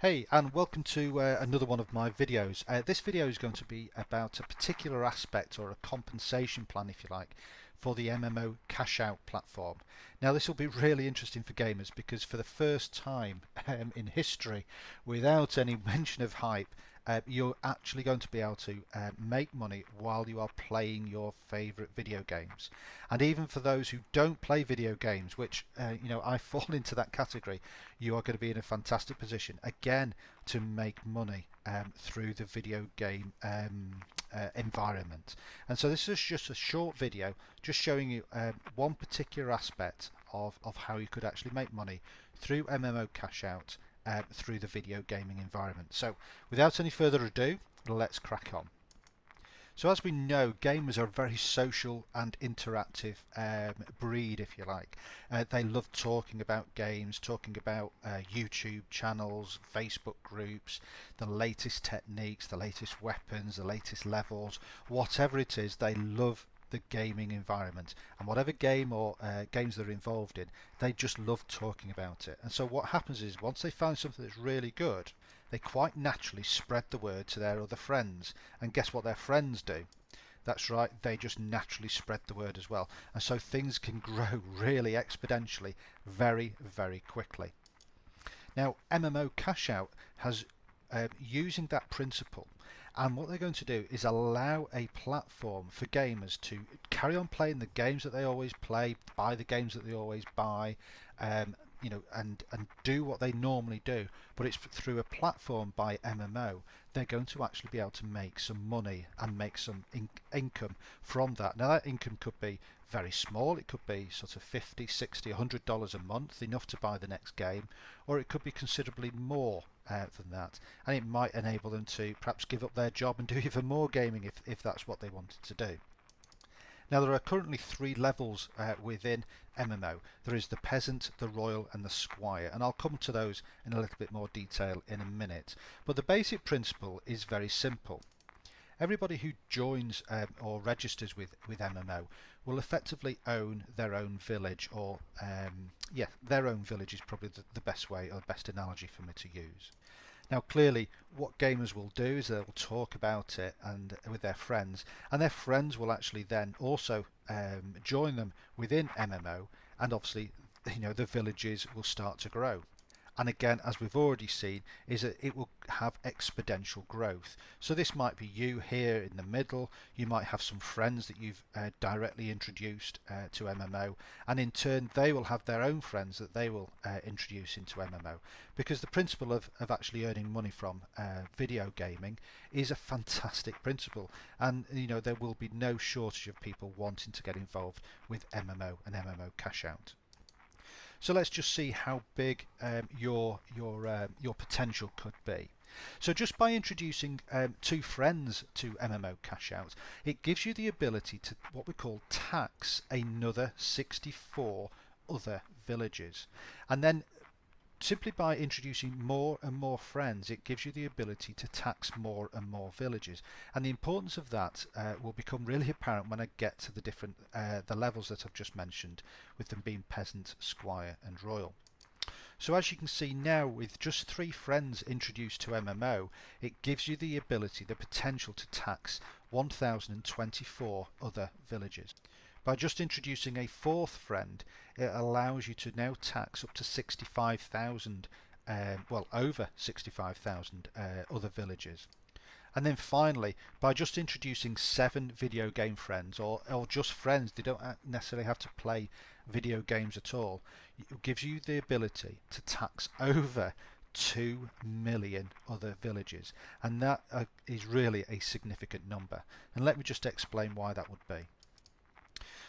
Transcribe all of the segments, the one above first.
Hey, and welcome to another one of my videos. This video is going to be about a particular aspect or a compensation plan, if you like, for the MMO Cashout platform. Now, this will be really interesting for gamers because for the first time in history, without any mention of hype, you're actually going to be able to make money while you are playing your favorite video games. And even for those who don't play video games, which I fall into that category, you are going to be in a fantastic position again to make money through the video game environment. And so this is just a short video just showing you one particular aspect of how you could actually make money through MMO Cashout through the video gaming environment. So without any further ado, let's crack on. So as we know, gamers are a very social and interactive breed, if you like. They love talking about games, talking about YouTube channels, Facebook groups, the latest techniques, the latest weapons, the latest levels, whatever it is, they love the gaming environment, and whatever game or games they're involved in, they just love talking about it. And so what happens is once they find something that's really good, they quite naturally spread the word to their other friends, and guess what their friends do? That's right, they just naturally spread the word as well, and so things can grow really exponentially very, very quickly. Now, MMO Cashout has using that principle, and what they're going to do is allow a platform for gamers to carry on playing the games that they always play, buy the games that they always buy, and do what they normally do. But it's through a platform by MMO. They're going to actually be able to make some money and make some income from that. Now that income could be very small, it could be sort of 50, 60, $100 a month, enough to buy the next game, or it could be considerably more than that, and it might enable them to perhaps give up their job and do even more gaming if that's what they wanted to do. Now there are currently three levels within MMO. There is the peasant, the royal and the squire, and I'll come to those in a little bit more detail in a minute. But the basic principle is very simple. Everybody who joins or registers with MMO will effectively own their own village, or their own village is probably the best way or the best analogy for me to use. Now clearly what gamers will do is they'll talk about it and with their friends, and their friends will actually then also join them within MMO, and obviously the villages will start to grow. And again, as we've already seen, is that it will have exponential growth. So this might be you here in the middle, you might have some friends that you've directly introduced to MMO, and in turn they will have their own friends that they will introduce into MMO. Because the principle of actually earning money from video gaming is a fantastic principle, and there will be no shortage of people wanting to get involved with MMO and MMO Cashout. So let's just see how big your potential could be. So just by introducing two friends to MMO Cashout, it gives you the ability to what we call tax another 64 other villages, and then simply by introducing more and more friends, it gives you the ability to tax more and more villages. And the importance of that will become really apparent when I get to the different the levels that I've just mentioned, with them being peasant, squire and royal. So as you can see now, with just 3 friends introduced to MMO, it gives you the ability, the potential to tax 1024 other villages. By just introducing a 4th friend, it allows you to now tax up to 65,000, over 65,000 other villages. And then finally, by just introducing 7 video game friends, or just friends, they don't necessarily have to play video games at all, it gives you the ability to tax over 2 million other villages. And that is really a significant number. And let me just explain why that would be.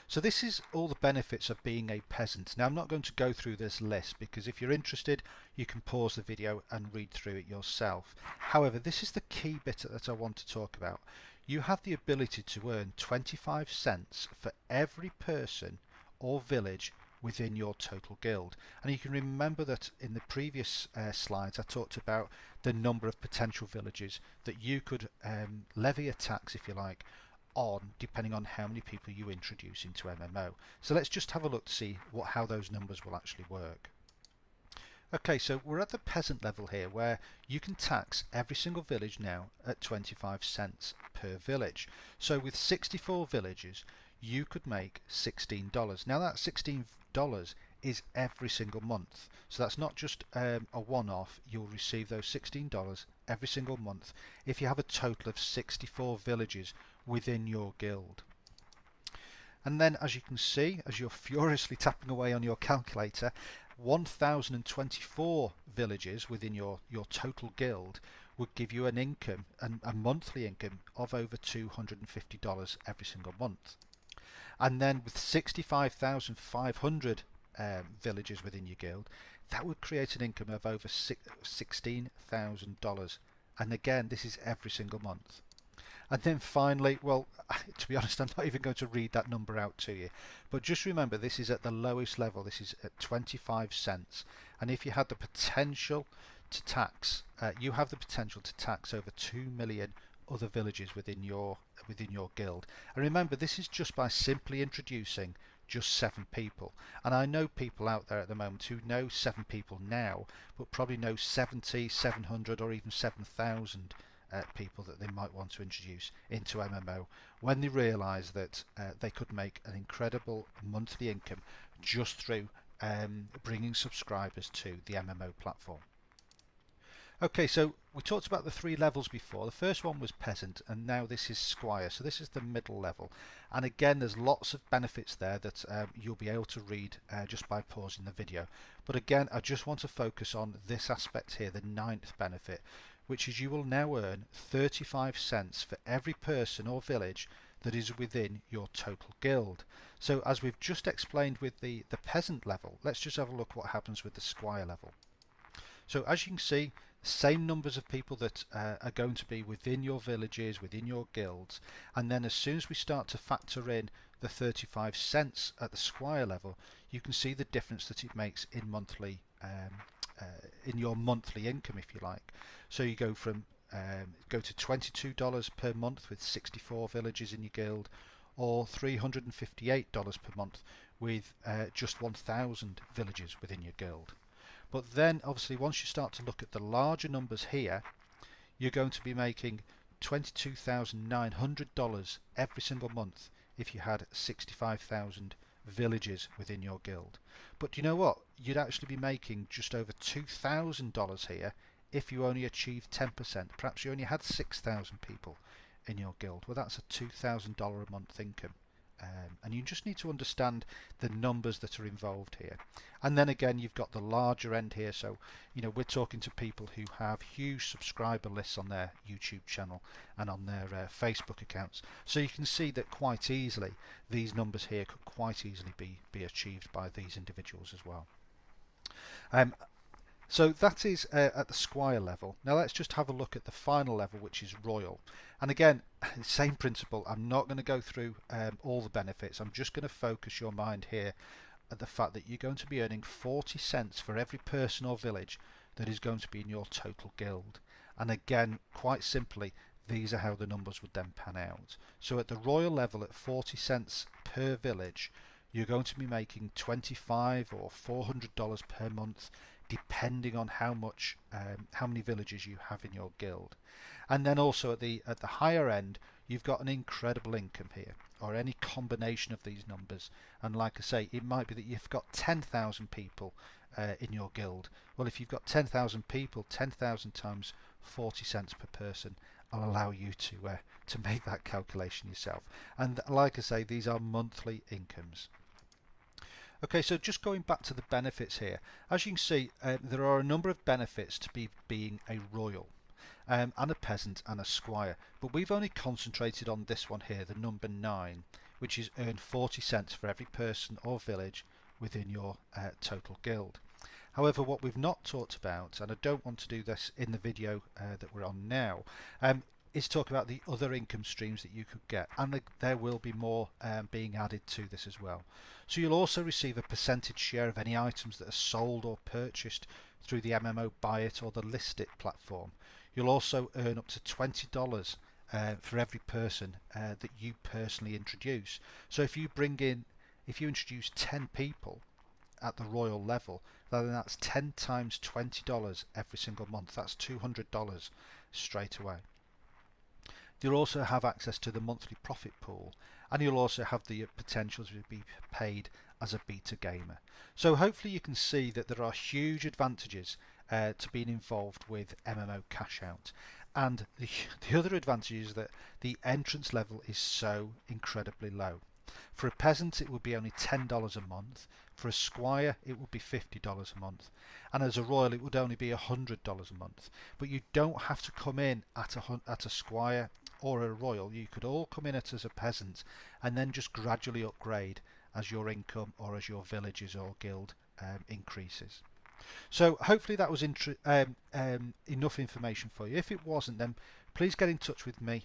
So this is all the benefits of being a peasant. Now I'm not going to go through this list because if you're interested you can pause the video and read through it yourself. However, this is the key bit that I want to talk about. You have the ability to earn 25 cents for every person or village within your total guild. And you can remember that in the previous slides I talked about the number of potential villages that you could levy a tax, if you like, on depending on how many people you introduce into MMO. So let's just have a look to see how those numbers will actually work. Okay, so we're at the peasant level here where you can tax every single village now at 25 cents per village. So with 64 villages, you could make $16. Now that $16 is every single month. So that's not just a one-off, you'll receive those $16 every single month if you have a total of 64 villages within your guild. And then, as you can see, as you're furiously tapping away on your calculator, 1,024 villages within your total guild would give you an income, a monthly income of over $250 every single month. And then with 65,500 villages within your guild, that would create an income of over $16,000. And again, this is every single month. And then finally, well, to be honest, I'm not even going to read that number out to you. But just remember, this is at the lowest level. This is at 25 cents. And if you had the potential to tax, you have the potential to tax over 2 million other villages within your guild. And remember, this is just by simply introducing just 7 people. And I know people out there at the moment who know 7 people now, but probably know 70, 700 or even 7,000 people that they might want to introduce into MMO when they realise that they could make an incredible monthly income just through bringing subscribers to the MMO platform. Okay, so we talked about the 3 levels before. The first one was peasant, and now this is squire. So this is the middle level. And again, there's lots of benefits there that you'll be able to read just by pausing the video. But again, I just want to focus on this aspect here, the 9th benefit, which is you will now earn 35 cents for every person or village that is within your total guild. So as we've just explained with the peasant level, let's just have a look what happens with the squire level. So as you can see, same numbers of people that are going to be within your villages, within your guilds, and then as soon as we start to factor in the 35 cents at the squire level, you can see the difference that it makes in monthly in your monthly income, if you like. So you go from go to $22 per month with 64 villages in your guild, or $358 per month with just 1,000 villages within your guild. But then obviously once you start to look at the larger numbers here, you're going to be making $22,900 every single month if you had 65,000 villages within your guild. But you know what? You'd actually be making just over $2,000 here if you only achieved 10%. Perhaps you only had 6,000 people in your guild. Well, that's a $2,000 a month income. And you just need to understand the numbers that are involved here. And then again, you've got the larger end here. So, you know, we're talking to people who have huge subscriber lists on their YouTube channel and on their Facebook accounts. So you can see that quite easily, these numbers here could quite easily be achieved by these individuals as well. So that is at the squire level. Now let's just have a look at the final level, which is royal. And again, same principle. I'm not going to go through all the benefits. I'm just going to focus your mind here at the fact that you're going to be earning 40 cents for every person or village that is going to be in your total guild. And again, quite simply, these are how the numbers would then pan out. So at the royal level, at 40 cents per village, you're going to be making $25 or $400 per month, depending on how many villages you have in your guild. And then also at the higher end, you've got an incredible income here, or any combination of these numbers. And like I say, it might be that you've got 10,000 people in your guild. Well, if you've got 10,000 people, 10,000 times 40 cents per person, I'll allow you to make that calculation yourself. And like I say, these are monthly incomes. Okay, so just going back to the benefits here, as you can see, there are a number of benefits to being a royal, and a peasant and a squire, but we've only concentrated on this one here, the number 9, which is earn 40 cents for every person or village within your total guild. However, what we've not talked about, and I don't want to do this in the video that we're on now, is talk about the other income streams that you could get, and there will be more being added to this as well. So you'll also receive a percentage share of any items that are sold or purchased through the MMO Buy It or the List It platform. You'll also earn up to $20 for every person that you personally introduce. So if you introduce 10 people at the royal level, then that's 10 times $20 every single month. That's $200 straight away. You'll also have access to the monthly profit pool, and you'll also have the potential to be paid as a beta gamer. So hopefully you can see that there are huge advantages to being involved with MMOCashout. And the other advantage is that the entrance level is so incredibly low. For a peasant it would be only $10 a month, for a squire it would be $50 a month, and as a royal it would only be $100 a month. But you don't have to come in at a squire or a royal. You could all come in as a peasant and then just gradually upgrade as your income or as your villages or guild increases. So hopefully that was enough information for you. If it wasn't, then please get in touch with me.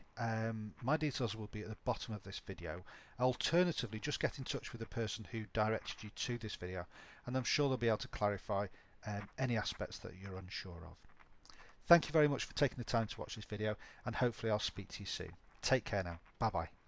My details will be at the bottom of this video. Alternatively, just get in touch with the person who directed you to this video, and I'm sure they'll be able to clarify any aspects that you're unsure of. Thank you very much for taking the time to watch this video, and hopefully I'll speak to you soon. Take care now. Bye bye.